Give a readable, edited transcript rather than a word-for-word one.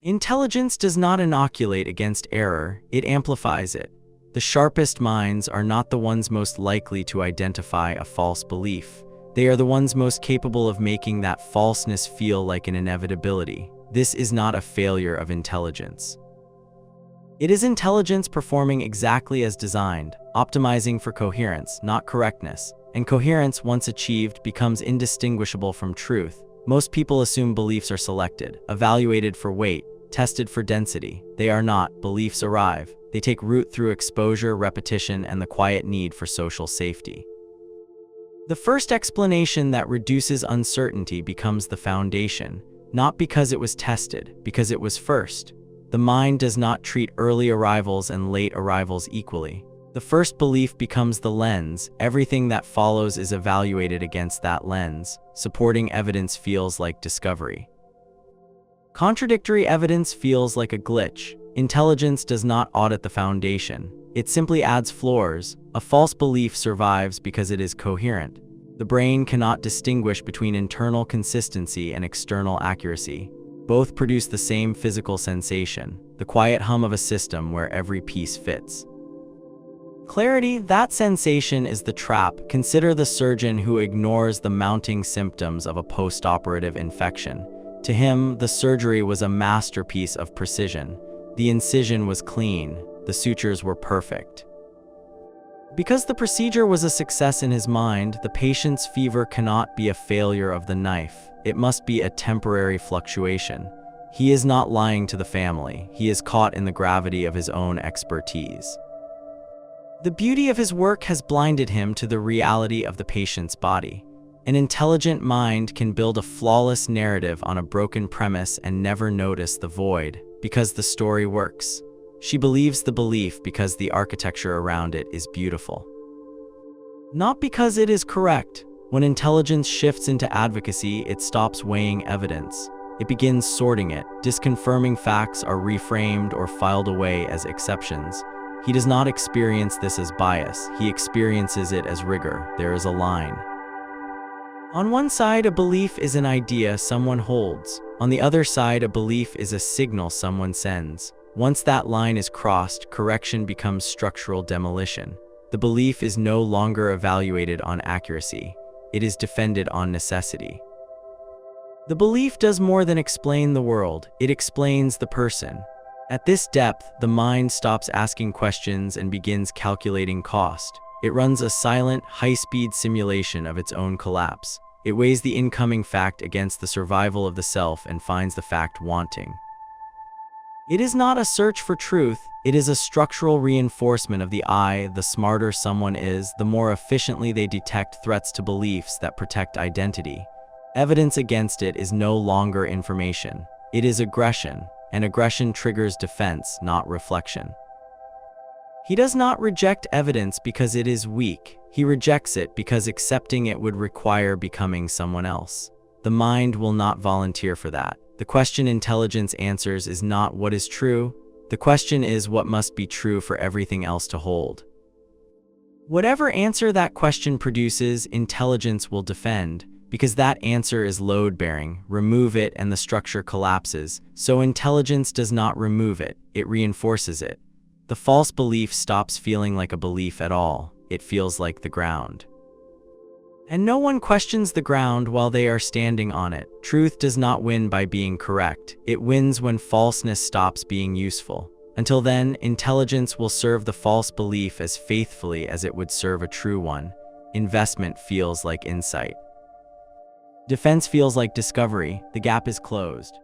Intelligence does not inoculate against error, it amplifies it. The sharpest minds are not the ones most likely to identify a false belief. They are the ones most capable of making that falseness feel like an inevitability. This is not a failure of intelligence. It is intelligence performing exactly as designed, optimizing for coherence, not correctness. And coherence, once achieved, becomes indistinguishable from truth. Most people assume beliefs are selected, evaluated for weight, tested for density. They are not. Beliefs arrive. They take root through exposure, repetition, and the quiet need for social safety. The first explanation that reduces uncertainty becomes the foundation, not because it was tested, because it was first. The mind does not treat early arrivals and late arrivals equally. The first belief becomes the lens. Everything that follows is evaluated against that lens. Supporting evidence feels like discovery. Contradictory evidence feels like a glitch. Intelligence does not audit the foundation. It simply adds floors. A false belief survives because it is coherent. The brain cannot distinguish between internal consistency and external accuracy. Both produce the same physical sensation, the quiet hum of a system where every piece fits. Clarity, that sensation is the trap. Consider the surgeon who ignores the mounting symptoms of a post-operative infection. To him, the surgery was a masterpiece of precision. The incision was clean, the sutures were perfect. Because the procedure was a success in his mind, the patient's fever cannot be a failure of the knife. It must be a temporary fluctuation. He is not lying to the family. He is caught in the gravity of his own expertise. The beauty of his work has blinded him to the reality of the patient's body. An intelligent mind can build a flawless narrative on a broken premise and never notice the void, because the story works. She believes the belief because the architecture around it is beautiful. Not because it is correct. When intelligence shifts into advocacy, it stops weighing evidence. It begins sorting it. Disconfirming facts are reframed or filed away as exceptions. He does not experience this as bias. He experiences it as rigor. There is a line. On one side, a belief is an idea someone holds. On the other side, a belief is a signal someone sends. Once that line is crossed, correction becomes structural demolition. The belief is no longer evaluated on accuracy. It is defended on necessity. The belief does more than explain the world. It explains the person. At this depth, the mind stops asking questions and begins calculating cost. It runs a silent, high-speed simulation of its own collapse. It weighs the incoming fact against the survival of the self and finds the fact wanting. It is not a search for truth. It is a structural reinforcement of the I. The smarter someone is, the more efficiently they detect threats to beliefs that protect identity. Evidence against it is no longer information. It is aggression. And aggression triggers defense, not reflection. He does not reject evidence because it is weak. He rejects it because accepting it would require becoming someone else. The mind will not volunteer for that. The question intelligence answers is not what is true. The question is what must be true for everything else to hold. Whatever answer that question produces, intelligence will defend. Because that answer is load-bearing. Remove it and the structure collapses. So intelligence does not remove it, it reinforces it. The false belief stops feeling like a belief at all. It feels like the ground. And no one questions the ground while they are standing on it. Truth does not win by being correct. It wins when falseness stops being useful. Until then, intelligence will serve the false belief as faithfully as it would serve a true one. Investment feels like insight. Defense feels like discovery. The gap is closed.